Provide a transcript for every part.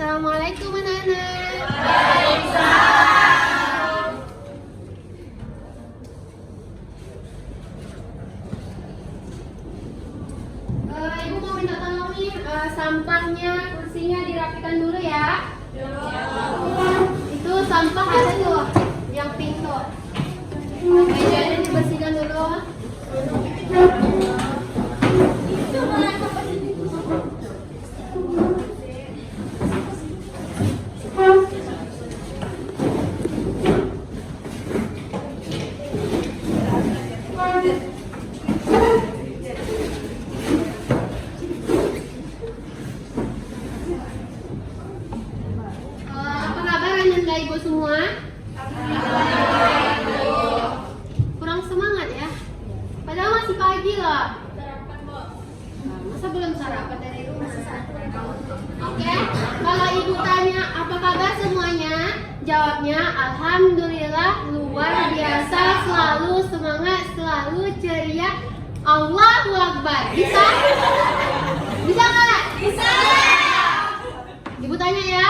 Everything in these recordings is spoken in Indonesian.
Assalamualaikum anak-anak. Waalaikumsalam. Ibu mau minta tolong nih, sampahnya, kursinya dirapikan dulu ya. Itu sampah ada tuh, yang pink tuh. Mejanya dibersihkan dulu. Apa kabar anak-anak ibu semua? Kurang semangat ya? Padahal masih pagi loh. Masa belum sarapan dari rumah? Oke, kalau ibu tanya apa kabar semuanya, jawabnya alhamdulillah, luar biasa, selalu semangat, selalu ceria. Allahu Akbar. Bisa? Bisa nggak? Bisa. Ibu tanya ya,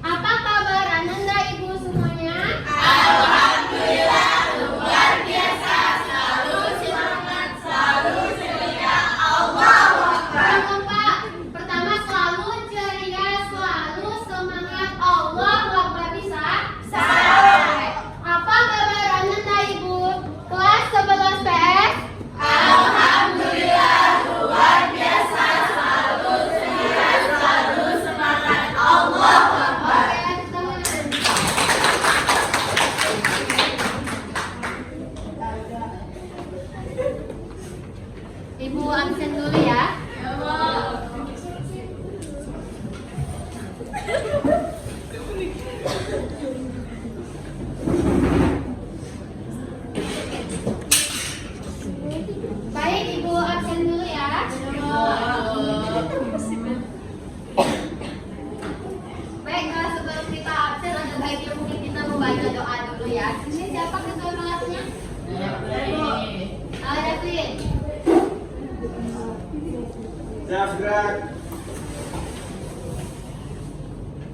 apa kabar anak ibu semuanya? Alhamdulillah, luar biasa, selalu semangat, selalu ceria. Allahu Akbar. Jangan lupa, pertama selalu ceria, selalu semangat. Allahu Akbar. Bisa? Bisa. Apa kabar anak ibu? Kelas 11 PS? Alhamdulillah, luar biasa, selalu ceria, selalu semangat. Allahu Akbar. Oke, tangan. Ibu absen dulu ya. Baik, ibu absen dulu ya. Baik, sebelum kita absen ada baiknya mungkin kita membaca doa dulu ya. Ini siapa ketua kelasnya? Davin. Siap gerak.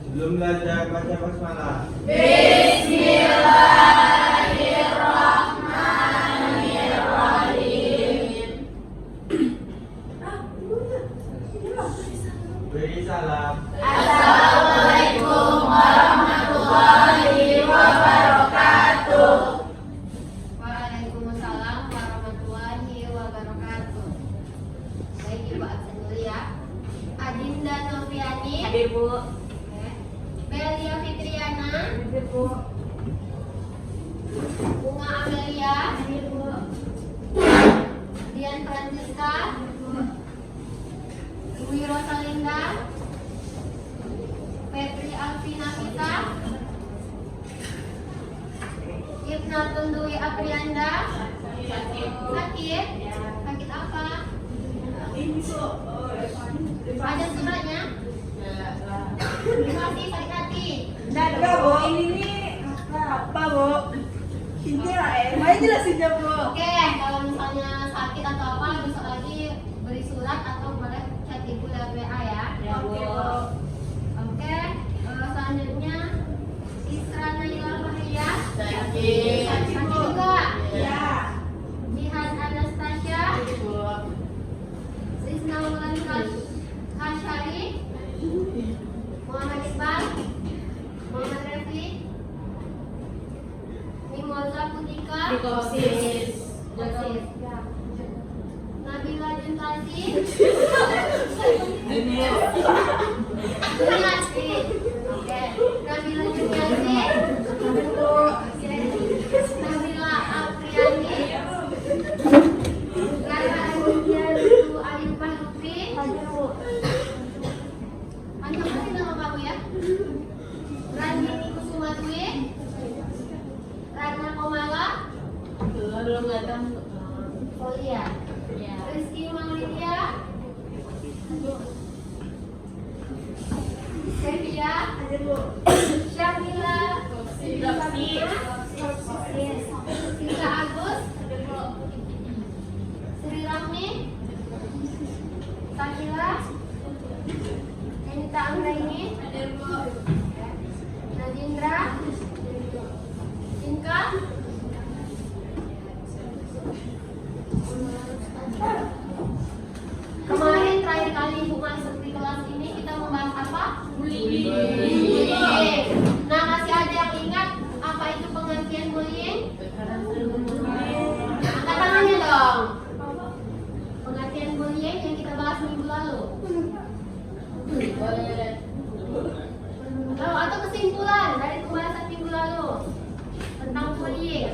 Sebelum belajar baca basmalah. Bismillahirrahmanirrahim. Beri salam. Assalamualaikum warahmatullahi wabarakatuh. Waalaikumsalam warahmatullahi wabarakatuh. Baik, ibu absen dulu ya. Adinda Noviani. Hadir, Bu. Oke. Belia Fitriana. Hadir, Bu. Bunga Amelia. Hadir, Bu. Dian Francisca. Dwi Rosalinda. Febri Alvina Vita. Ibna Tundui Aprianda. Sakit? Sakit apa? Ada suratnya? Terima kasih, sakit hati. Enggak, Bu. Ini nih apa, Bu? Ini lah, Maya jelasinnya, Bu. Oke, kalau misalnya sakit atau apa, besok lagi beri surat atau boleh chat ibu lewat WA ya. Oke, Bu. Oke, selanjutnya Isra Naila Bahaya. Sakit. Sakit juga. Ya. Jihan Anastasia. Bu. Rizna Wulan Kasyari. Muhammad Iqbal. Muhammad Refli. Mimoza Putika. Dikosis. Kosis. Nabila Juntasi. Juliati. Oke. Nabila Juliati. Nabila Apriani. Lara Aditya Ayubah Lutfi. Panjang banget nama kamu ya. Randini Kusuma Dwi. Ratna Komala. Belum datang. Oh iya. Ya. Rizky Maulidia. Sevia. Syakila. Sita Agus. Sri Rahmi. Sakila. Ini Nita Anggraini, Najindra, Inka, kemarin terakhir kali Ibu masuk di kelas ini kita membahas apa? Bullying. Nah, masih ada yang ingat apa itu pengertian bullying? Angkat tangannya dong. Pengertian bullying yang kita bahas minggu lalu. Oh, atau kesimpulan dari pembahasan minggu lalu tentang bullying.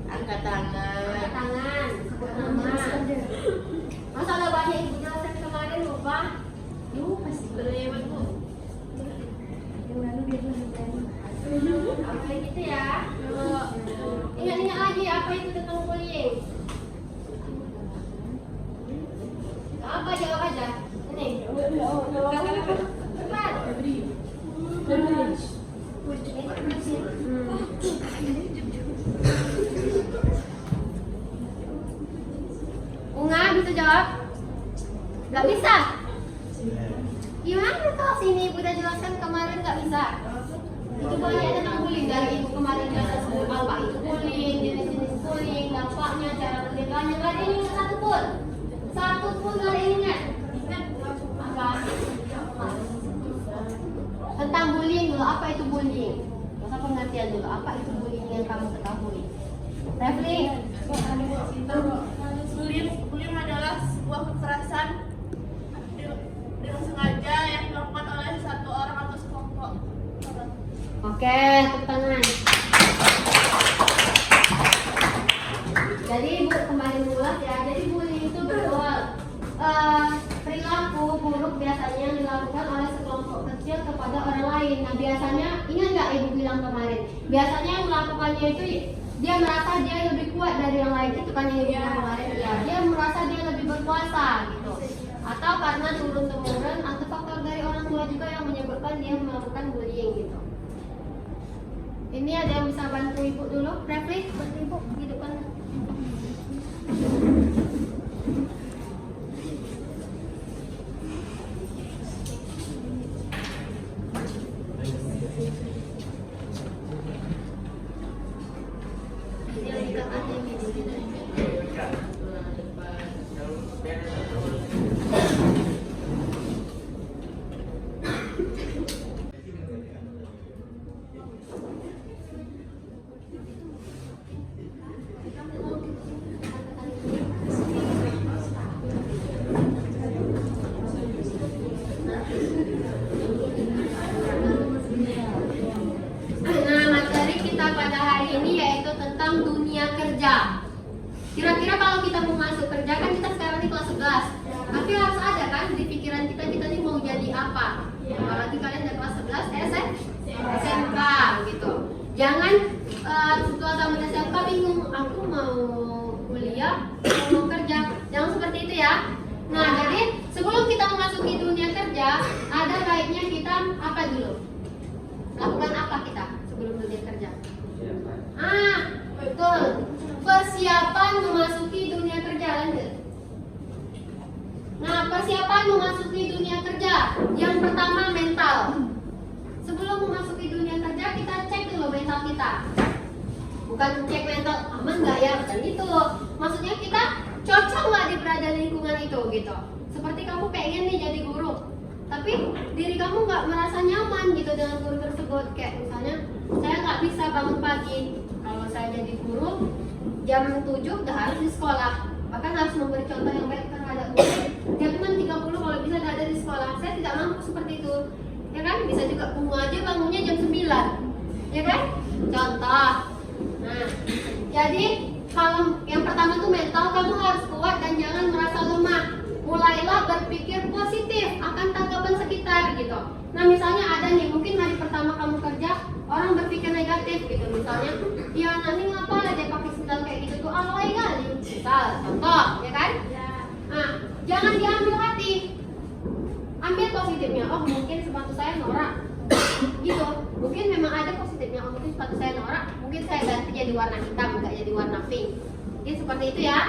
Angkat tangan. Tangan, sebut nama. Masalah banyak ibu jelaskan kemarin lupa. Pasti berlewat Bu. Oke gitu ya. Ingat-ingat lagi apa itu tentang bullying. Apa jawab aja. Ini. Cepat. Unga bisa jawab? Gak bisa. Gimana kalau sini ibu udah jelaskan kemarin gak bisa? Itu banyak tentang bullying dari ibu kemarin jelaskan sebut apa itu bullying, jenis-jenis bullying, dampaknya, cara pencegahannya. Gak ada yang ingat satu pun gak ada yang ingat. Apa? Tentang bullying dulu, apa itu bullying? Masa pengertian dulu, apa itu bullying yang kamu ketahui? Refli? Bullying adalah sebuah kekerasan dengan sengaja yang dilakukan oleh satu orang atau sekelompok orang. Oke, tepuk tangan. Jadi ibu kembali mengulas ya. Jadi bullying itu betul perilaku buruk biasanya yang dilakukan oleh sekelompok kecil kepada orang lain. Nah biasanya ingat nggak ibu bilang kemarin? Biasanya yang melakukannya itu dia merasa dia lebih kuat dari yang lain. Itu kan yang ibu bilang kemarin. Ya, dia merasa dia lebih berkuasa gitu. Atau karena turun temurun atau faktor dari orang tua juga yang menyebabkan dia melakukan bullying gitu. Ini ada yang bisa bantu ibu dulu? Refli, bantu ibu di depan. Kira-kira kalau kita mau masuk kerja kan kita sekarang di kelas 11. Tapi harus ada kan di pikiran kita nih mau jadi apa. Apalagi kalian dari kelas 11 SMK gitu. Jangan setelah tamat SMK bingung aku mau kuliah atau mau kerja. Jangan seperti itu ya. Nah, jadi sebelum kita memasuki dunia kerja, ada baiknya kita apa dulu? Lakukan apa kita sebelum dunia kerja? Betul. Persiapan memasuki dunia kerja, lanjut. Nah, persiapan memasuki dunia kerja. Yang pertama mental. Sebelum memasuki dunia kerja, kita cek dulu mental kita. Bukan cek mental aman nggak ya, bukan itu. Maksudnya kita cocok nggak di berada di lingkungan itu gitu. Seperti kamu pengen nih jadi guru, tapi diri kamu nggak merasa nyaman gitu dengan guru tersebut. Kayak misalnya, saya nggak bisa bangun pagi. Kalau saya jadi guru, jam 7 udah harus di sekolah. Bahkan harus memberi contoh yang baik terhadap murid. Jam 6.30 kalau bisa ada di sekolah. Saya tidak mampu seperti itu. Ya kan? Bisa juga bunga aja bangunnya jam 9. Ya kan? Contoh. Nah, jadi kalau yang pertama tuh mental, kamu harus kuat dan jangan merasa lemah. Mulailah berpikir positif akan tanggapan sekitar gitu. Nah, misalnya ada nih, mungkin hari pertama kamu kerja, orang berpikir negatif gitu. Misalnya, ya nanti ngapa aja pakai sendal kayak gitu tuh alay kali. Misal, contoh, ya kan? Nah, jangan diambil hati. Ambil positifnya. Oh, mungkin sepatu saya norak. Gitu. Mungkin memang ada positifnya. Oh, mungkin sepatu saya norak. Mungkin saya ganti jadi warna hitam, enggak jadi warna pink. Mungkin seperti itu ya.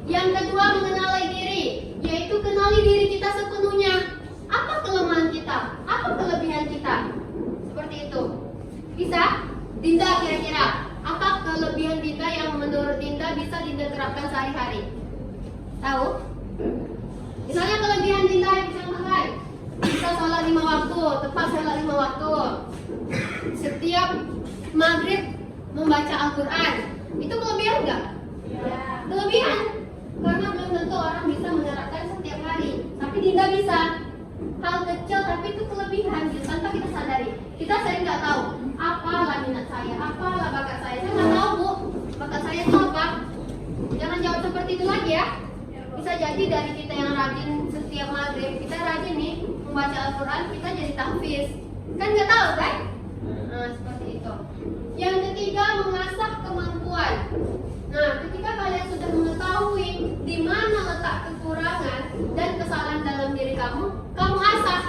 Yang kedua, mengenali diri, yaitu kenali diri kita sepenuhnya. Apa kelemahan kita? Apa kelebihan kita? Seperti itu. Bisa? Dinda kira-kira, apa kelebihan Dinda yang menurut Dinda bisa Dinda terapkan sehari-hari? Tahu? Misalnya kelebihan Dinda yang bisa makan, bisa sholat 5 waktu, tepat sholat 5 waktu. Setiap maghrib membaca Al-Quran. Itu kelebihan nggak? Kelebihan. Karena belum tentu orang bisa menerapkan setiap hari. Tapi Dinda bisa. Hal kecil tapi itu kelebihan gitu, tanpa kita sadari. Kita sering nggak tahu apalah minat saya, apalah bakat saya. Saya nggak tahu bu, bakat saya itu apa. Jangan jawab seperti itu lagi ya. Bisa jadi dari kita yang rajin setiap maghrib, kita rajin nih membaca Al-Quran, kita jadi tahfiz. Kan nggak tahu kan? Nah seperti itu. Yang ketiga, mengasah kemampuan. Nah, ketika kalian sudah mengetahui di mana letak kekurangan dan kesalahan dalam diri kamu, kamu asah.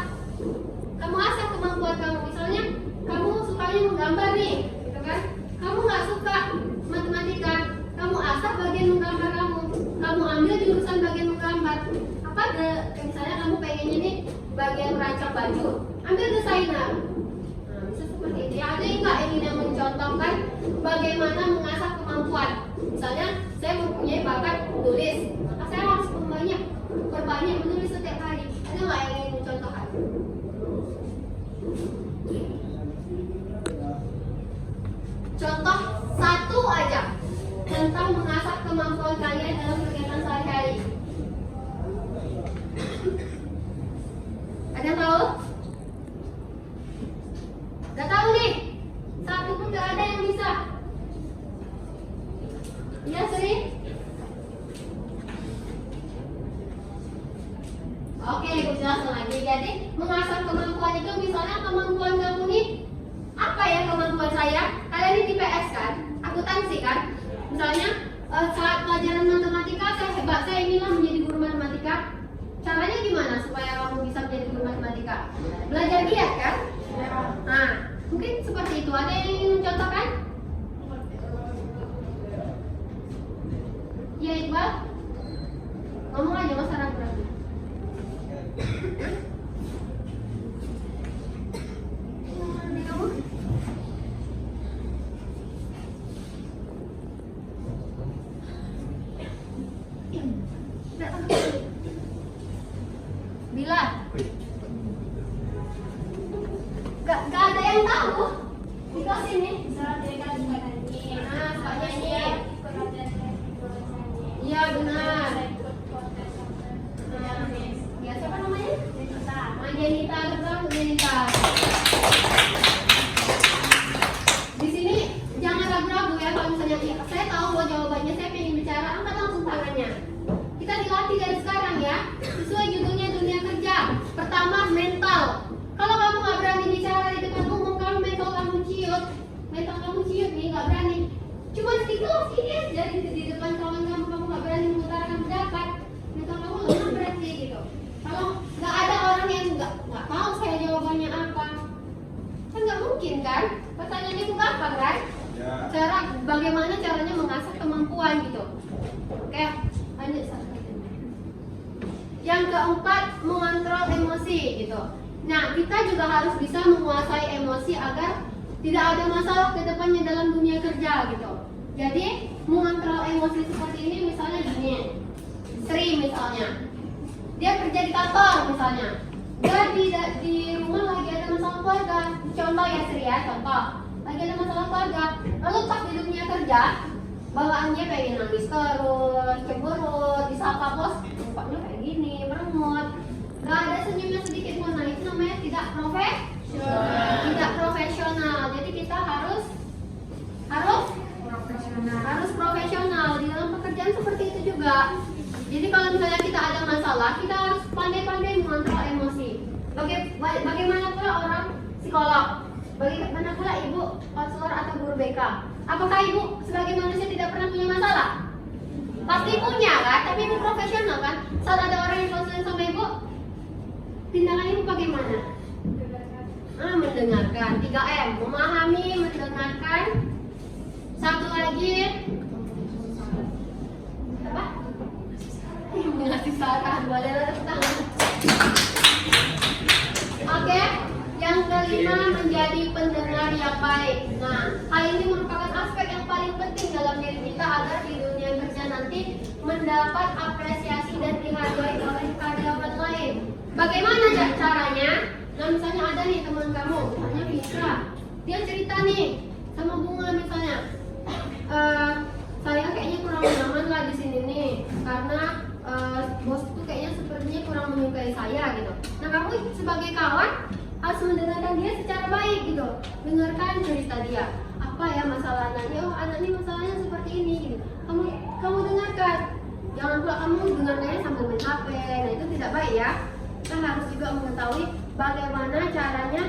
Kamu asah kemampuan kamu. Misalnya, kamu sukanya menggambar nih, gitu kan? Kamu nggak suka matematika, kamu asah bagian menggambar kamu. Kamu ambil jurusan bagian menggambar. Apa misalnya kamu pengennya nih bagian merancang baju, ambil desainer. Nah, bisa seperti itu. Ada nggak yang mencontohkan bagaimana mengasah kemampuan? Misalnya, saya mempunyai bakat tulis, maka saya harus perbanyak menulis setiap hari. Ada nggak yang ingin mencontohkan? Contoh satu aja tentang mengasah kemampuan kalian dalam kegiatan sehari-hari. Ada yang tahu? Gak tahu nih? Satu pun gak ada yang bisa. Iya Sri? Oke, aku jelaskan lagi. Jadi mengasah kemampuan itu misalnya kemampuan kamu nih, apa ya kemampuan saya? Kalian ini IPS kan? Akuntansi kan? Misalnya saat pelajaran matematika saya hebat, saya inginlah menjadi guru matematika. Caranya gimana supaya kamu bisa menjadi guru matematika? Belajar giat kan? Nah, mungkin seperti itu. Ada yang ingin mencontohkan? Ya Iqbal, ngomong aja masa ragu-ragu. Kamu? Bila? Gak ada yang tahu. Di kelas ini. Nah, suka nyanyi. Iya benar. Ya siapa namanya? Jenita, betul Jenita. Di sini jangan ragu-ragu ya kalau misalnya saya tahu bahwa jawabannya, saya pengen bicara, angkat langsung tangannya. Kita dilatih dari sekarang ya, sesuai judulnya dunia kerja. Pertama mental. Kalau kamu nggak berani bicara di depan umum, kamu mental kamu ciut nih, nggak berani. Cuma di kelas ini aja di depan kawan kamu nggak berani mengutarakan pendapat, mental kamu lemah berarti gitu. Kalau nggak ada orang yang nggak tahu saya jawabannya apa, kan nggak mungkin kan? Pertanyaannya itu gampang kan? Ya. Bagaimana caranya mengasah kemampuan gitu. Oke, lanjut. Yang keempat, mengontrol emosi gitu. Nah, kita juga harus bisa menguasai emosi agar tidak ada masalah ke depannya dalam dunia kerja gitu. Jadi, mengontrol emosi seperti ini misalnya gini. Sri misalnya, dia kerja di kantor misalnya, dia di rumah lagi ada masalah keluarga. Contoh ya Sri ya, contoh lagi ada masalah keluarga. Lalu pas di dunia kerja, bawaannya pengen nangis terus, cemberut, disapa bos, mukanya kayak gini, merengut, gak ada senyumnya sedikit pun. Nah itu namanya tidak profesional. Jadi kita harus profesional di dalam pekerjaan seperti itu juga. Jadi kalau misalnya kita ada masalah, kita harus pandai-pandai mengontrol emosi. Bagaimana pula orang psikolog, bagaimana pula ibu konselor atau guru BK. Apakah ibu sebagai manusia tidak pernah punya masalah? Pasti punya kan, tapi ibu profesional kan. Saat ada orang yang konseling sama ibu, tindakan ibu bagaimana? Mendengarkan. 3M, memahami, mendengarkan. Satu lagi apa? Sarah, boleh tepuk tangan. Oke, yang kelima menjadi pendengar yang baik. Nah, hal ini merupakan aspek yang paling penting dalam diri kita agar di dunia kerja nanti mendapat apresiasi dan dihargai oleh karyawan lain. Bagaimana caranya? Nah, misalnya ada nih teman kamu, misalnya Fitra, dia cerita nih sama Bunga misalnya, saya kayaknya kurang nyaman lah di sini nih, karena bosku kayaknya sepertinya kurang menyukai saya gitu. Nah, kamu sebagai kawan harus mendengarkan dia secara baik gitu, dengarkan cerita dia. Apa ya masalah anaknya? Oh, anak ini masalahnya seperti ini gitu. Kamu dengarkan. Jangan pula kamu dengarkannya sambil main HP. Nah, itu tidak baik ya. Kita harus juga mengetahui bagaimana caranya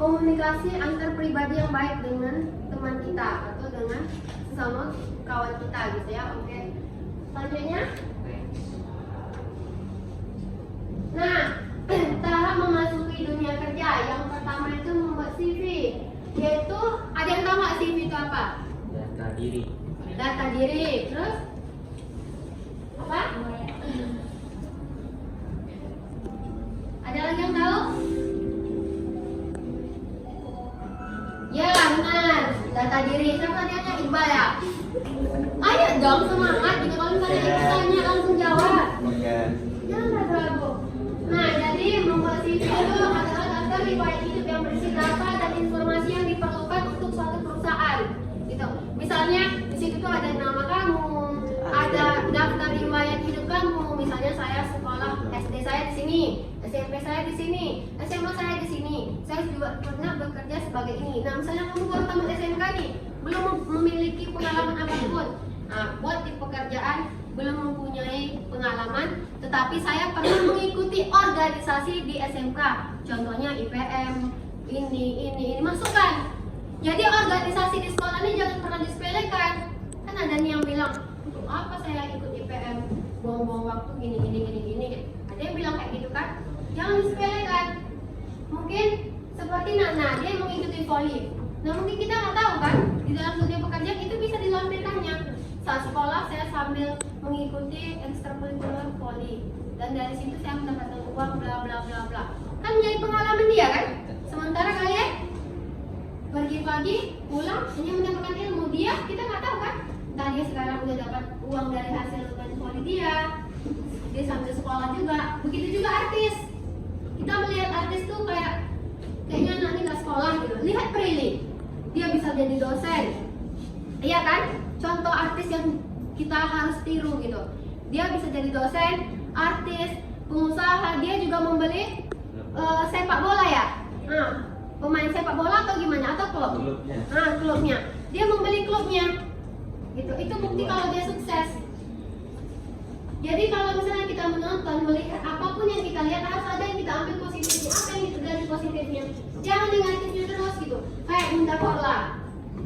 komunikasi antar pribadi yang baik dengan teman kita atau dengan sesama kawan kita gitu ya. Oke. Selanjutnya. Nah, tahap memasuki dunia kerja yang pertama itu membuat CV. Yaitu ada yang tahu nggak CV itu apa? Data diri. Data diri. Terus apa? Ada lagi yang tahu? Ya benar, data diri. Siapa tadinya Iqbal ya? Ayo dong semangat. Jika kalau misalnya Iqbal tanya langsung jawab. Iya. Jangan ragu. Nah, jadi membuat CV itu adalah daftar riwayat hidup yang berisi data dan informasi yang diperlukan untuk suatu perusahaan. Gitu. Misalnya di situ tuh ada nama kamu, ada daftar riwayat hidup kamu. Misalnya saya sekolah SD saya di sini, SMP saya di sini, SMA saya di sini. Saya juga pernah bekerja sebagai ini. Nah, misalnya kamu baru tamat SMK nih, belum memiliki pengalaman apapun. Nah, buat di pekerjaan belum mempunyai pengalaman, tetapi saya pernah mengikuti organisasi di SMK. Contohnya IPM, ini masukkan. Jadi organisasi di sekolah ini jangan pernah disepelekan. Kan ada nih yang bilang, untuk apa saya ikut IPM? Buang-buang waktu gini. Ada yang bilang kayak gitu kan? Jangan disepelekan. Mungkin seperti Nana, dia mengikuti voli. Nah, mungkin kita nggak tahu kan, di dalam dunia pekerjaan itu bisa dilampirkannya. Saat sekolah saya sambil mengikuti ekstrakurikuler voli, dan dari situ saya mendapatkan uang bla bla bla bla. Kan menjadi pengalaman dia kan? Sementara kalian pergi pagi, pulang hanya mendapatkan ilmu. Dia kita nggak tahu kan? Entah dia sekarang udah dapat uang dari hasil main voli dia sambil sekolah juga. Begitu juga artis. Kita melihat artis tuh kayaknya anak ini nggak sekolah gitu. Lihat Prilly, dia bisa jadi dosen, iya kan? Contoh artis yang kita harus tiru gitu. Dia bisa jadi dosen, artis, pengusaha. Dia juga membeli sepak bola ya. Nah, pemain sepak bola atau gimana? Atau klub? Klubnya. Nah, klubnya. Dia membeli klubnya. Gitu. Itu bukti kalau dia sukses. Jadi kalau misalnya kita menonton, melihat apapun yang kita lihat harus ada yang kita ambil positifnya. Apa yang kita dari positifnya? Jangan negatifnya terus gitu. Kayak Bunda Korla.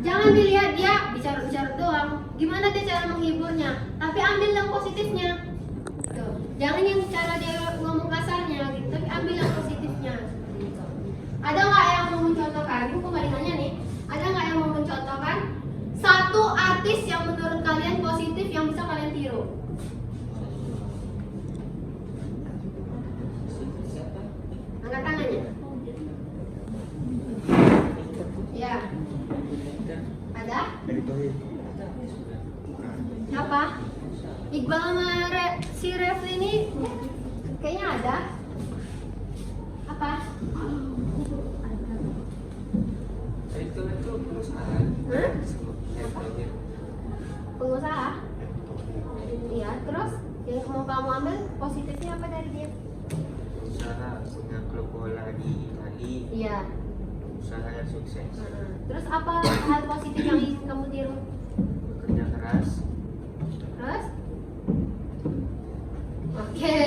Jangan dilihat dia bicara-bicara doang. Gimana dia cara menghiburnya? Tapi ambil yang positifnya. Tuh. Jangan yang cara dia ngomong kasarnya gitu, tapi ambil yang positifnya. Gitu. Ada nggak yang mau mencontohkan? Aku kembali nanya nih. Ada nggak yang mau mencontohkan satu artis yang menurut kalian positif yang bisa kalian tiru? Angkat tangannya. Ya. Ada? Siapa? Iqbal sama si Refli ini kayaknya ada. Apa? Itu perusahaan. Hah? Pengusaha? Iya, terus yang mau kamu ambil positifnya apa dari dia? Usaha punya klub bola di Itali. Iya. Usaha yang sukses. Terus apa hal positif yang ingin kamu tiru? Bekerja keras. Terus? Oke,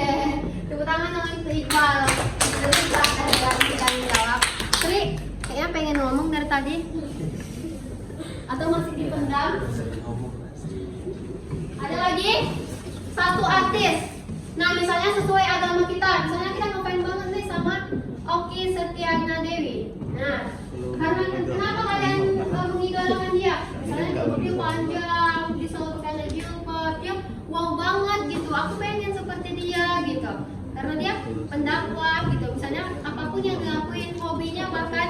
tepuk tangan untuk Iqbal. Terus kita jawab. Tri, kayaknya pengen ngomong dari tadi. Atau masih dipendam? Ada lagi? Satu artis. Nah, misalnya sesuai agama kita. Misalnya kita ngefans banget nih sama Okky Setiana Dewi. Nah, karena kenapa kalian mengidolakan dia? Misalnya rambutnya panjang, dia selalu pakai jilbab, dia karena dia pendakwah gitu. Misalnya apapun yang dilakuin, hobinya bahkan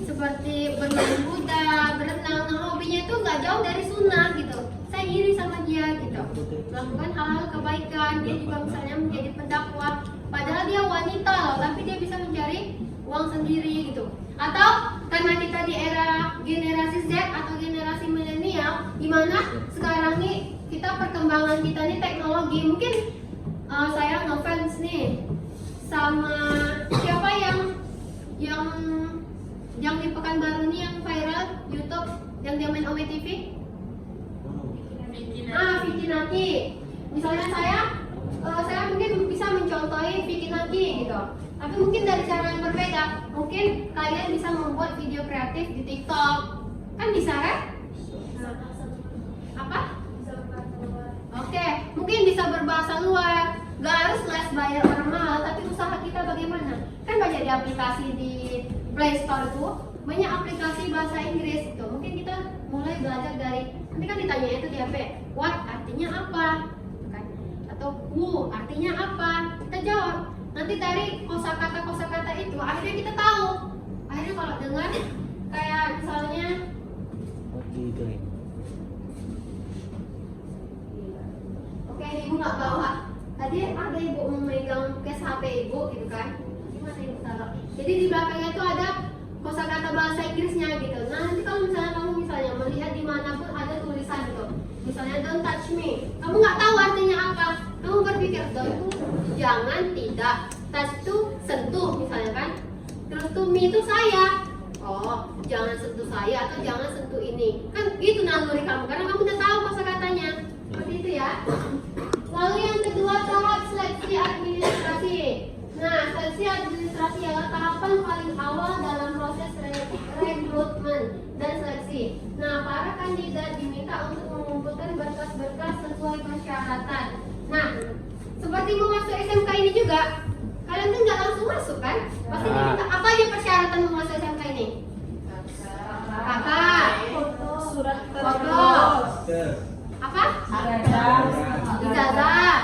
seperti bermain kuda, berenang, nah hobinya itu nggak jauh dari sunnah gitu. Saya iri sama dia gitu, melakukan hal-hal kebaikan. Dia juga misalnya menjadi pendakwah, padahal dia wanita loh, tapi dia bisa mencari uang sendiri gitu. Atau karena kita di era generasi Z atau generasi milenial, gimana sekarang nih kita perkembangan kita nih teknologi, mungkin saya ngefans nih sama siapa yang di Pekanbaru nih yang viral YouTube yang dia main OWTV. Vicky Naki. Misalnya saya mungkin bisa mencontohi Vicky Naki gitu. Tapi mungkin dari cara yang berbeda. Mungkin kalian bisa membuat video kreatif di TikTok. Kan bisa kan? Apa? Oke, mungkin bisa berbahasa luar. Gak harus les bayar orang mahal, tapi usaha kita bagaimana? Kan banyak di aplikasi di Play Store itu, banyak aplikasi bahasa Inggris itu. Mungkin kita mulai belajar dari, nanti kan ditanya itu di HP, what artinya apa? Atau who artinya apa? Kita jawab. Nanti dari kosakata itu, akhirnya kita tahu. Akhirnya kalau dengar kayak misalnya oke, ibu nggak bawa. Tadi ada ibu memegang case HP ibu gitu kan. Gimana ibu taruh? Jadi di belakangnya itu ada kosakata bahasa Inggrisnya gitu. Nah nanti kalau misalnya kamu misalnya melihat dimanapun ada tulisan gitu, misalnya don't touch me, kamu nggak tahu artinya apa. Kamu berpikir don't itu jangan, tidak, touch itu sentuh misalnya kan. Terus to me itu saya. Oh, jangan sentuh saya atau jangan sentuh ini. Kan itu naluri kamu karena kamu udah tahu kosakatanya. Seperti itu ya. Lalu yang kedua, tahap seleksi administrasi. Nah, seleksi administrasi adalah tahapan paling awal dalam proses rekrutmen dan seleksi. Nah, para kandidat diminta untuk mengumpulkan berkas-berkas sesuai persyaratan. Nah, seperti mau masuk SMK ini juga, kalian tuh nggak langsung masuk kan? Pasti diminta apa aja persyaratan mau masuk SMK ini? Kakak, Surat foto, apa? Ijazah,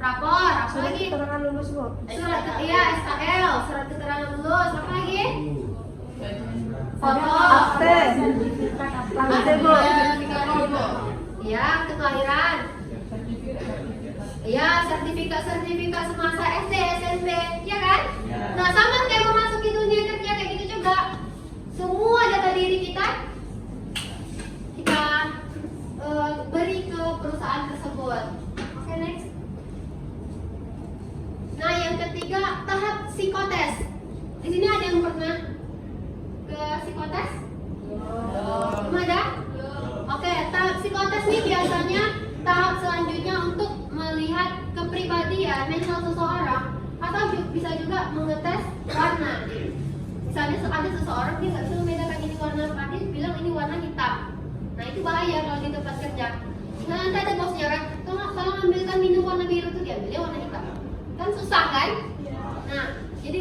rapor, apa lagi? keterangan lulus bu. Surat SKL, surat keterangan lulus, apa lagi? Foto, Akte. Akte bu. Iya, akte kelahiran. Iya, sertifikat semasa SD, SMP, ya kan? Nah, sama kayak memasuki dunia kerja kayak gitu juga. Semua data diri kita beri ke perusahaan tersebut. Oke, next. Nah, yang ketiga, tahap psikotes. Di sini ada yang pernah ke psikotes? Belum ada? Oke, tahap psikotes ini biasanya tahap selanjutnya untuk melihat kepribadian mental seseorang atau bisa juga mengetes warna. Misalnya ada seseorang dia nggak bisa membedakan ini warna apa, dia bilang ini warna hitam. Nah itu bahaya kalau di tempat kerja. Nah nanti ada bosnya kan, tolong ambilkan minum warna biru itu dia ambilnya warna hitam. Kan susah kan? Nah jadi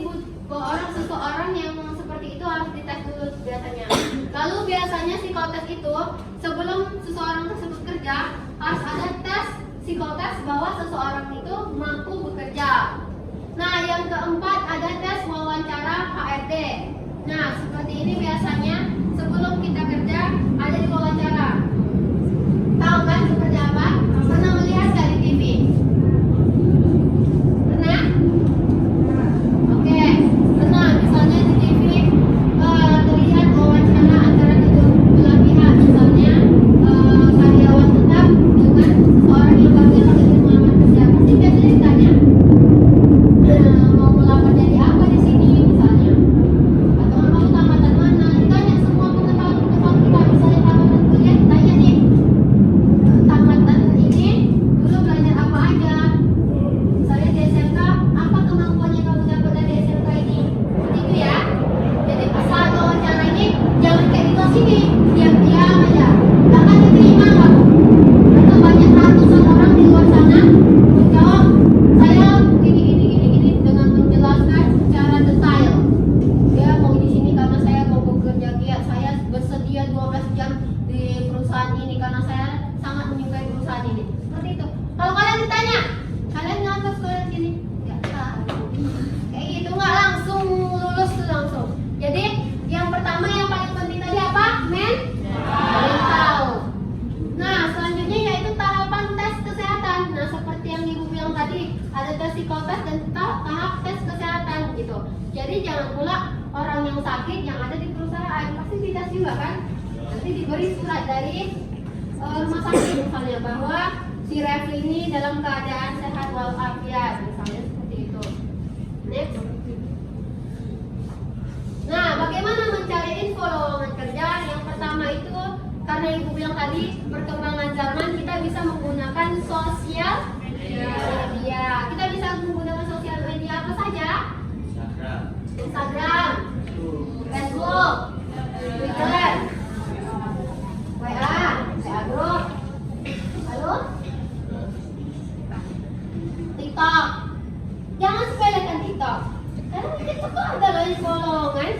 seseorang yang seperti itu harus dites dulu biasanya. Lalu biasanya psikotes itu sebelum seseorang tersebut kerja harus ada tes psikotes bahwa seseorang itu mampu bekerja. Nah yang keempat ada tes wawancara HRD. Nah seperti ini biasanya sebelum kita kerja ada di wawancara. Tahu kan seperti apa? Pernah melihat dari TV? Pernah? Oke, pernah. Misalnya di TV terlihat wawancara antara kedua pihak, misalnya karyawan tetap dengan seseorang yang baru saja melamar kerja. Pasti biasanya ditanya mau melamar jadi apa di sini misalnya, atau kamu tamatan mana? Ditanya semua pengetahuan kita. Misalnya tamatan kuliah ditanya nih, tamatan ini dulu belajar apa aja? Misalnya di SMK, apa kemampuannya kamu dapat dari SMK ini? Seperti itu ya. Jadi saat wawancara ini jangan kayak gitu sini, diam-diam aja. Gak akan diterima kamu. Karena banyak ratusan orang di luar sana menjawab, saya gini dengan menjelaskan secara detail. Dia mau di sini karena saya mau bekerja giat, saya bersedia 12 jam di perusahaan ini karena saya sangat menyukai perusahaan ini. Seperti itu. Kalau kalian ditanya, kalian ngapa sekolah di sini? identitas juga kan. Nanti diberi surat dari rumah sakit misalnya bahwa si Refli ini dalam keadaan sehat walafiat, misalnya seperti itu. Next. Nah, bagaimana mencari info lowongan kerja? Yang pertama itu, karena ibu bilang tadi perkembangan zaman, kita bisa menggunakan sosial media. Kita bisa menggunakan sosial media apa saja? Instagram, Facebook, Twitter, WA group, lalu TikTok. Jangan sepelekan TikTok, karena TikTok tuh ada loh info lowongan.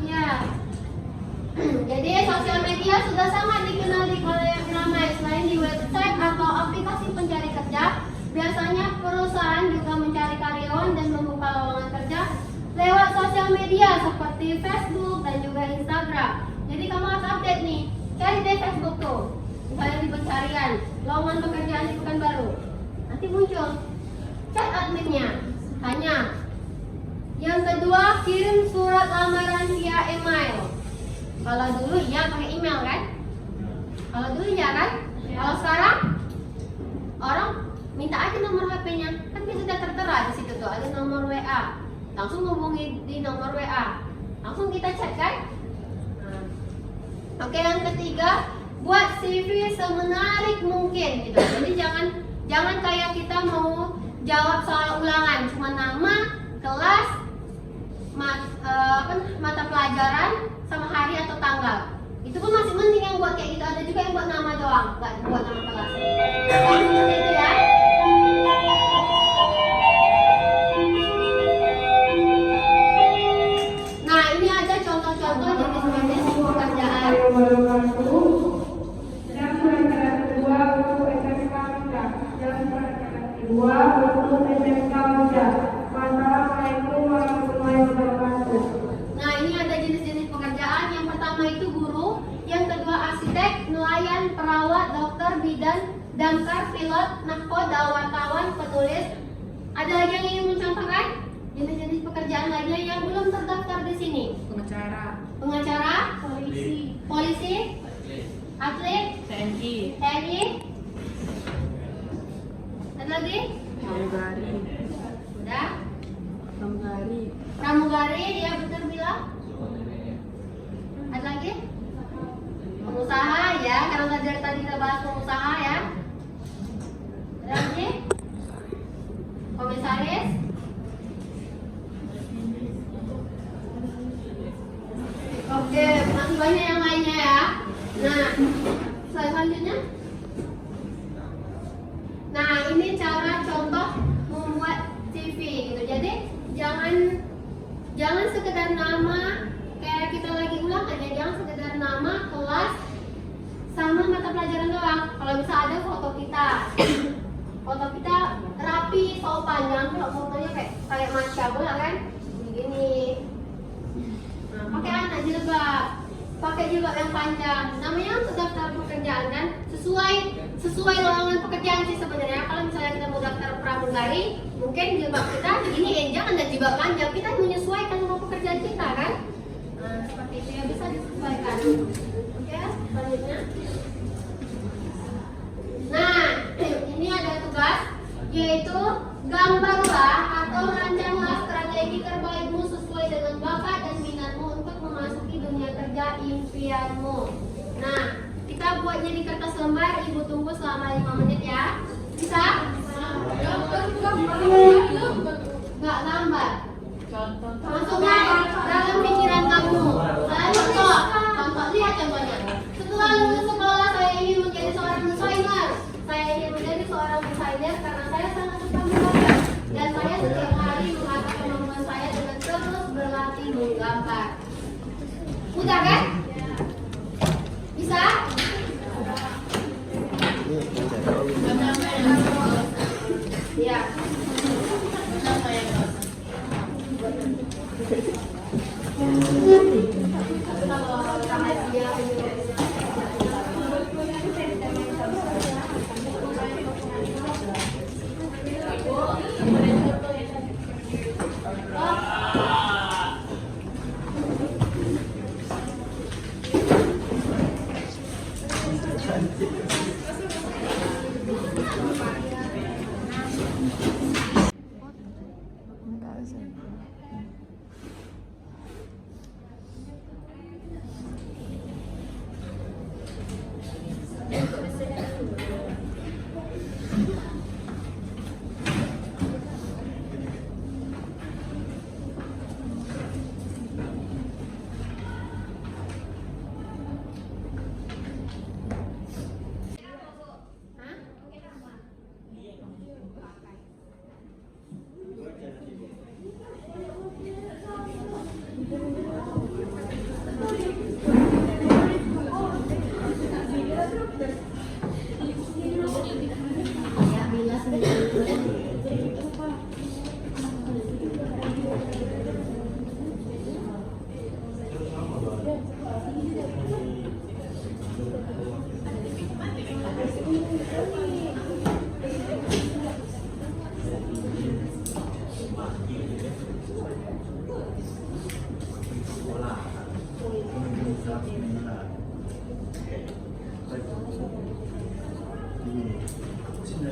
Ya. Jadi sosial media sudah sangat dikenal di kalangan ramai. Selain di website atau aplikasi pencari kerja, biasanya perusahaan juga mencari karyawan dan membuka lowongan kerja lewat sosial media seperti Facebook dan juga Instagram. Jadi kamu harus update nih, cari di Facebook tuh, misalnya di pencarian lowongan pekerjaan di Pekanbaru, nanti muncul, chat adminnya, tanya. Yang kedua, kirim surat lamaran via email. Kalau dulu iya pakai email kan? Kalau dulu iya kan? Kalau sekarang orang minta aja nomor HP-nya, kan sudah tertera di situ tuh, ada nomor WA. Langsung hubungi di nomor WA, langsung kita chat kan? Oke, yang ketiga, buat CV semenarik mungkin gitu. Jadi jangan kayak kita mau jawab soal ulangan, cuma nama, kelas, mata pelajaran, sama hari atau tanggal. Itu pun masih penting yang buat kayak gitu. Ada juga yang buat nama doang, nggak buat nama kelas. Seperti itu ya. Nah, ini aja contoh-contoh jenis-jenis pekerjaan. Nah, ini ada jenis-jenis pekerjaan. Yang pertama itu guru, yang kedua arsitek, nelayan, perawat, dokter, bidan, damkar, pilot, nahkoda, wartawan, penulis. Ada lagi yang ingin mencontohkan jenis-jenis pekerjaan lainnya yang belum terdaftar di sini? Pengacara, polisi, atlet, TNI. Ada lagi? Udah? Pramugari, dia betul bilang. Ada lagi? Pengusaha ya, karena tadi kita bahas pengusaha ya. Ada lagi? Komisaris. Oke, masih banyak yang lainnya ya. Nah, selanjutnya. Nah, ini cara contoh membuat CV gitu. Jadi jangan sekedar nama kayak kita lagi ulang aja, jangan sekedar nama, kelas, sama mata pelajaran doang. Kalau bisa ada foto kita, foto kita rapi, sopan, jangan kalau fotonya kayak Masya bola kan, begini. Nah, pakai anak jilbab, pakai jilbab yang panjang. Namanya untuk daftar pekerjaan kan, sesuai lowongan pekerjaan sih sebenarnya. Kalau misalnya kita mau daftar pramugari, mungkin jilbab kita begini, jangan ada jilbab panjang. Kita menyesuaikan sama pekerjaan kita kan. Nah, seperti itu ya, bisa disesuaikan. Oke, selanjutnya. Nah, ini ada tugas, yaitu gambarlah atau rancanglah strategi terbaikmu sesuai dengan bakat dan minatmu untuk memasuki dunia kerja impianmu. Nah, kita buatnya di kertas lembar, ibu tunggu selama 5 menit ya. Bisa? Nggak lambat. Masuknya dalam pikiran kamu. Contoh, lihat contohnya. Setelah lulus sekolah, saya ingin menjadi seorang desainer. Saya ingin menjadi seorang desainer karena saya sangat suka menggambar. Dan saya setiap hari mengasah kemampuan saya dengan terus berlatih menggambar. Mudah kan? Bisa? Ya.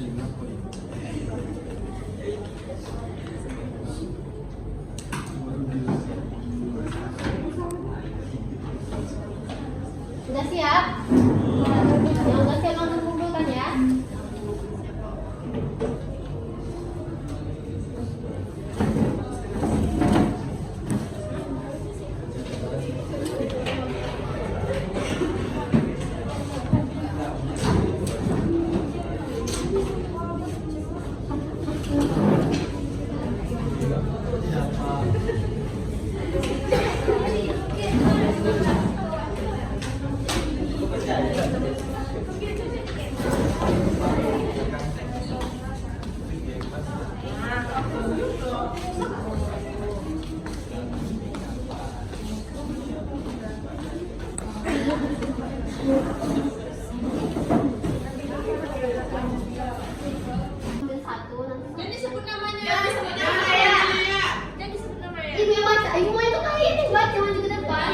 Sudah siap? Yang udah siap langsung kumpulkan ya. Ambil satu nanti. Jangan disebut namanya. Jangan disebut namanya. Ibu yang baca, ibu mau itu kali ini baca maju ke depan.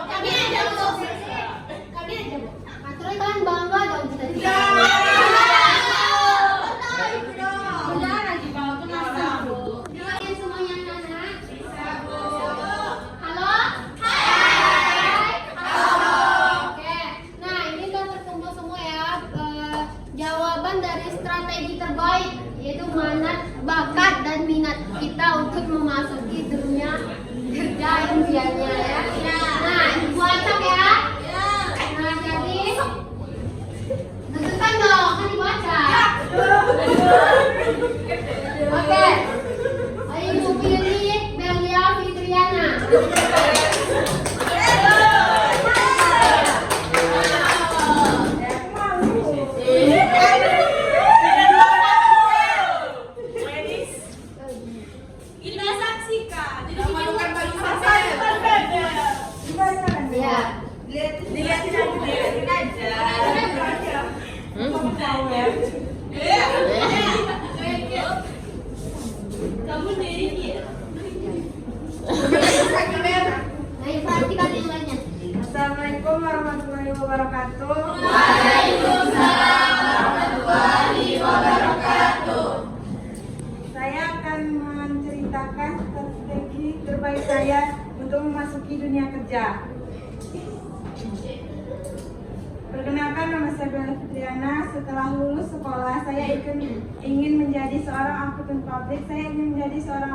Kami aja bu. Kami aja bu. Aturan kalian bangga dong kita. Benar lagi bawa ke masa bu. Kalian semuanya anak-anak. Halo. Hai. Oke. Nah ini udah terkumpul semua ya. Jawaban dari strategi terbaik yaitu minat, bakat dan minat kita untuk memasuki dunia kerja impiannya ya. Nah, ibu acak ya. Nah, jadi tentukan dong, kan ibu acak. Oke. Ayo ibu pilih Belia Fitriana. Kita saksikan. Jadi Ya. Dilihatin aja. kamu nih. Nah, ibu perhatikan yang lainnya. Assalamualaikum warahmatullahi wabarakatuh. Saya akan menceritakan strategi terbaik saya untuk memasuki dunia kerja. Perkenalkan, nama saya Bella Fitriana. Setelah lulus sekolah, saya ingin menjadi seorang akuntan publik. Saya ingin menjadi seorang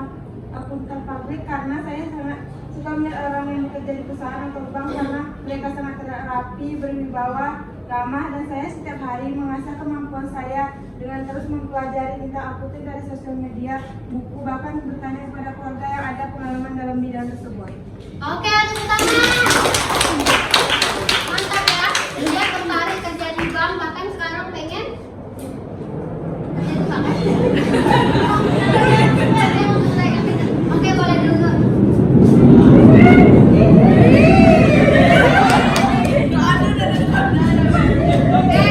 akuntan publik karena saya sangat suka melihat orang yang bekerja di perusahaan atau bank karena mereka sangat rapi, berwibawa, ramah, dan saya setiap hari mengasah kemampuan saya dengan terus mempelajari tentang akuntan dari sosial media, buku, bahkan bertanya kepada keluarga yang ada pengalaman dalam bidang tersebut. Oke, tepuk tangan. Mantap ya. Dia tertarik kerja di bank, bahkan sekarang pengen kerja di bank. Oke, boleh dulu. Oke,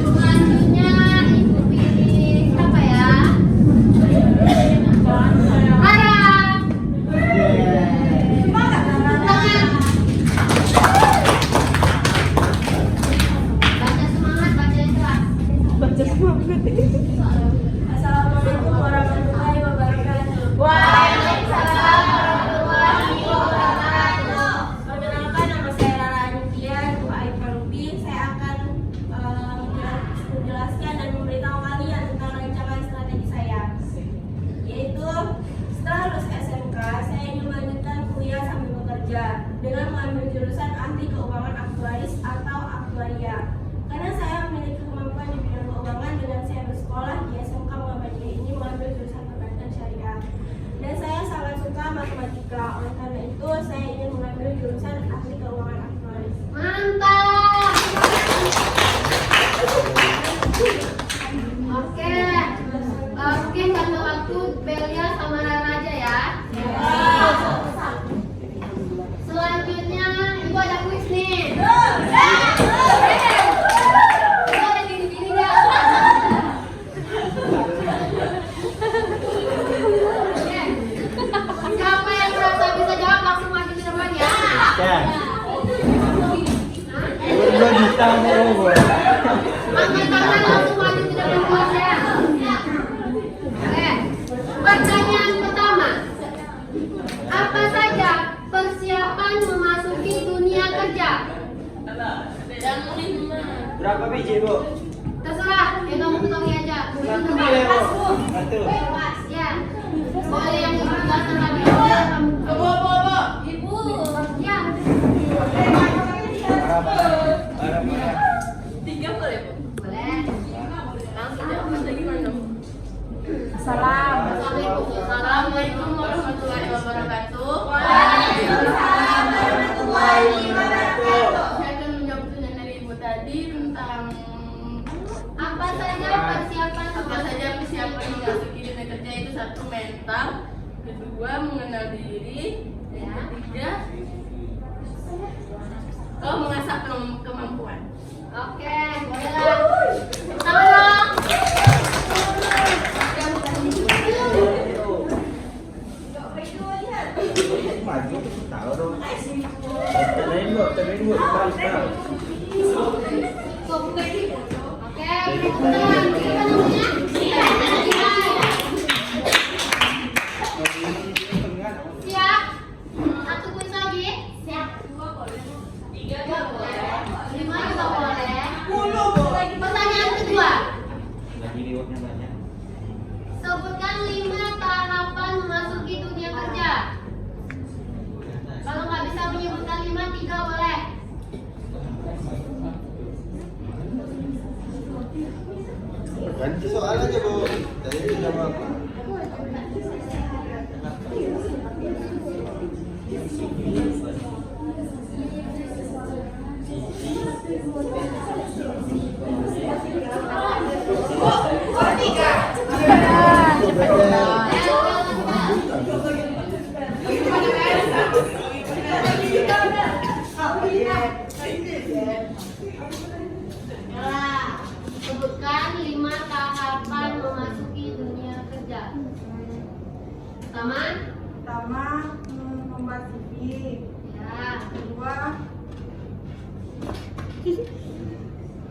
selanjutnya ibu pilih siapa ya? Harap. Tangan. Baca semangat, baca yang keras. Assalamualaikum warahmatullahi wabarakatuh. Waalaikumsalam warahmatullahi wabarakatuh. Perkenalkan, nama saya Rara Anindya, Ibu Aifah Rubi. Saya akan menjelaskan dan memberitahu kalian tentang rancangan strategi saya. Yaitu setelah lulus SMK, saya ingin melanjutkan kuliah sambil bekerja dengan mengambil jurusan ahli keuangan aktuaris atau aktuaria. Karena saya memiliki kemampuan di bidang keuangan dengan saya bersekolah di SMK Muhammadiyah ini mengambil jurusan perbankan syariah. Dan saya sangat suka matematika, oleh karena itu saya ingin mengambil jurusan ahli keuangan aktuaris. Mantap. Oke. Mungkin karena waktu Belia sama Rara aja ya. Selanjutnya ibu ada kuis nih. Ibu ada gini-gini nggak? Oke. Siapa yang merasa bisa jawab langsung maju ke depan ya. Angkat tangan langsung maju ke depan kelas ya. Oke. Pertanyaan pertama. Apa saja persiapan memasuki dunia kerja? Berapa biji, Bu? Terserah, yang kamu ketahui aja. Satu boleh, Bu. Satu. Ya. Boleh yang diberikan tadi. Boleh kamu. Ibu. Ya. Berapa? Boleh. Assalamualaikum warahmatullahi wabarakatuh. Saya akan menjawab pertanyaan dari Ibu tadi tentang Apa saja persiapan memasuki dunia kerja itu. Satu, mental. Kedua, mengenal diri. Yang ketiga, mengasah kemampuan. Oke, bolehlah. Tangan dong. Maju, tahu dong. Cobain, Bu. Tahu. Oke, berikutnya. Siapa namanya? Siap? Satu kuis lagi? Siap. 5 juga boleh. Pertanyaan kedua. Lagi rewardnya banyak. Sebutkan 5 tahapan memasuki dunia kerja. Kalau nggak bisa menyebutkan 5, 3 boleh. Ganti soal aja, Bu. Tadi tidak apa. Sebutkan 5 tahapan memasuki dunia kerja. Pertama, membuat CV. ya. Kedua,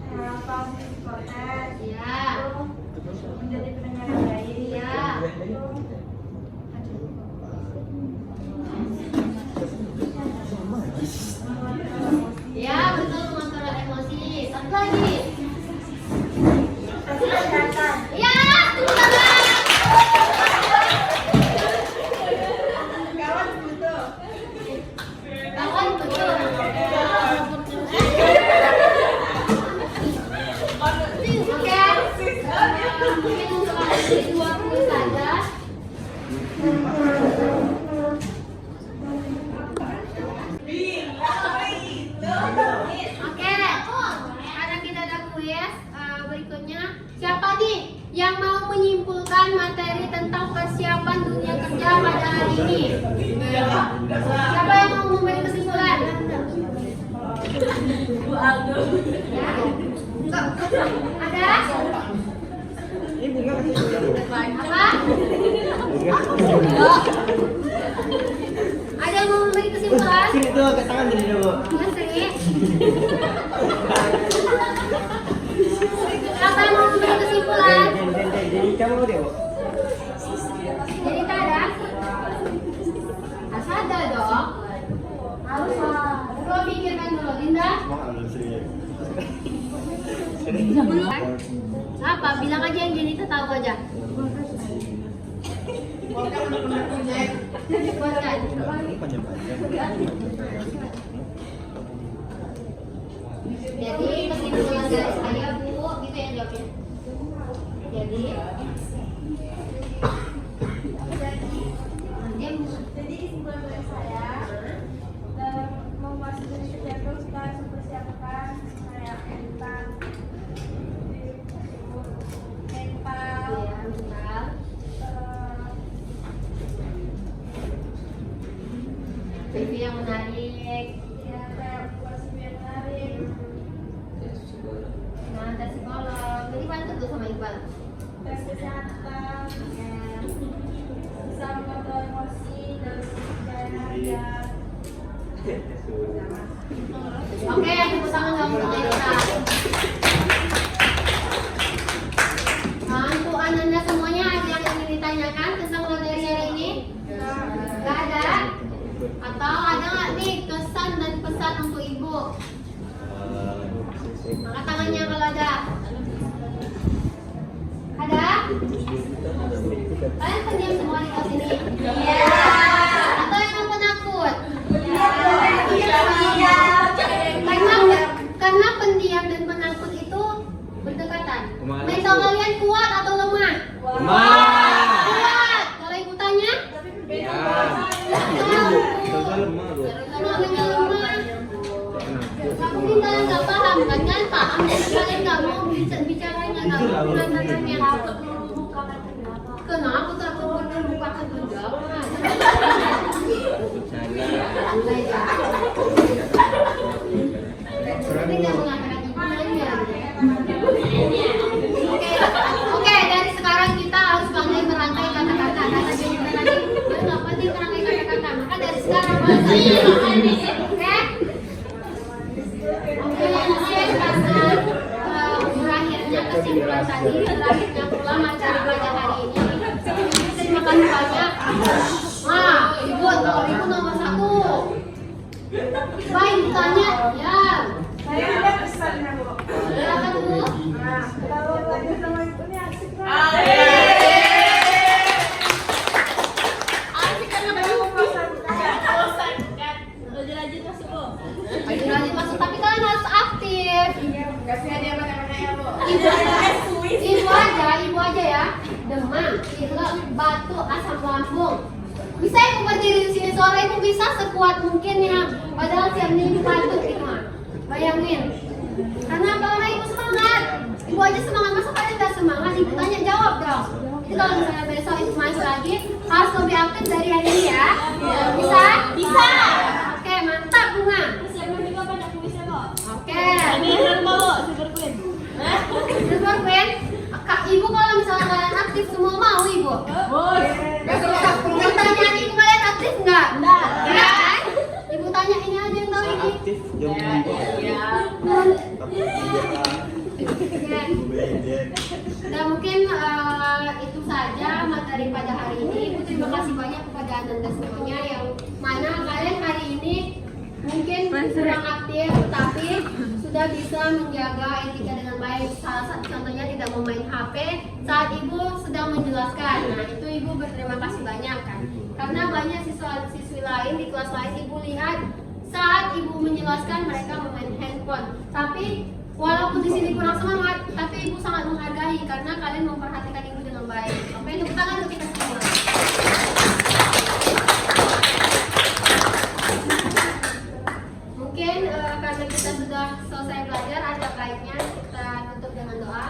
harapan psikotes. Ya. Menjadi pendengar yang baik. Ya. Ya, betul, mengontrol emosi. Satu lagi. Kesehatan. Ya, tepuk tangan. Kawan butuh. Kawan betul. Oke. Mungkin untuk hari ini 20 saja. Oke. Karena kita ada kuis, berikutnya siapa nih yang mau menyimpulkan materi tentang persiapan dunia kerja pada hari ini? Siapa yang mau memberi kesimpulan? Bu Aldo. Ya. Ada? Ini bunga kasih Apa? Ada yang mau memberi kesimpulan? Sini tuh, ke tangan gini dulu. Ya, Sri. Siapa yang mau memberi kesimpulan? Jadi kamu deh, Bu. Jadi tak ada? Harus ada dong. Harus. Coba pikirkan dulu, Linda. Apa? Bilang aja yang Jenita tahu aja. Buatkan. Jadi kesimpulan dari saya, Bu, gitu ya jawabnya. Jadi Jadi kesimpulan dari saya, memasuki dunia kerja itu kita harus mempersiapkan kayak mental, ya, bentar. CV yang menarik. ya kayak buat CV yang menarik, Nah, tes psikolog. Jadi bantu tuh sama Iqbal. tes kesehatan, bisa mengontrol emosi dan pencahayaan. Oke, tepuk tangan kamu untuk Jenita. mental, ada nggak nih kesan dan pesan untuk ibu? Angkat tangannya kalau ada. Ada? Kalian pendiam semua di kelas ini? Iya. Atau yang penakut? Iya. Karena pendiam dan penakut itu berdekatan. Mental kalian kuat atau lemah? Kuat. Kalau ibu tanya? Namanya lemah. Mungkin kalian nggak paham kan? Kalian paham, tapi kalian nggak mau bicaranya, nggak mau menanyakannya. Kenapa takut melupakan penjawab? Tapi nggak mengatakan ibunya. Oke, dari sekarang kita harus pandai merangkai kata-kata. Kata kita tadi, nggak penting merangkai kata-kata. Maka dari sekarang oke? Karena berakhirnya kesimpulan tadi, berakhirnya pula materi pada hari ini. Terima kasih banyak. Nah, ibu, kalau ibu nomor 1. Baik, ditanya, ya. Saya ada pesannya, Bu. Apa tuh? Nah, kalau belajar sama ibu ini asik kan? Asik karena banyak bosan kan? Rajin-rajin masuk Bu. Rajin masuk, tapi kalian harus aktif. Kasih dia pakai-pakai Bu. Ibu aja ya. Demam, pilek, batuk, asam lambung. Bisa ibu berdiri di sini sore, ibu bisa sekuat mungkin ya. Padahal siang ini ibu batuk gitu mah. Bayangin. Karena apa? Karena ibu semangat. Ibu aja semangat, masa kalian nggak semangat? Ibu tanya jawab dong. Jadi kalau misalnya besok ibu masuk lagi, harus lebih aktif dari hari ini ya. Bisa? Bisa. Oke, mantap Bunga. Oke. Super Queen. Kak ibu kalau misalnya kalian aktif semua mau ibu? Pertanyaan ibu kalian aktif nggak? Nggak kan? Ibu tanya ini aja yang tahu ini. Aktif jam 4. Nah mungkin itu saja materi pada hari ini. Ibu terima kasih banyak kepada Anda semuanya yang mana kalian hari ini mungkin kurang aktif tetapi sudah bisa menjaga etika dengan baik. Salah satu contohnya tidak memain HP saat ibu sedang menjelaskan. Nah itu ibu berterima kasih banyak kan. Karena banyak siswa-siswi lain di kelas lain ibu lihat saat ibu menjelaskan mereka memain handphone. Tapi walaupun di sini kurang semangat, tapi ibu sangat menghargai karena kalian memperhatikan ibu dengan baik. Oke, tepuk tangan untuk kita semua. Mungkin karena kita sudah selesai belajar, ada baiknya kita tutup dengan doa.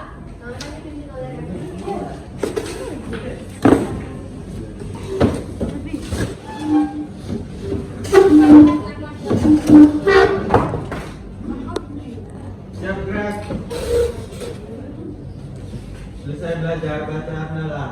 Siap gerak. Selesai belajar baca Nala.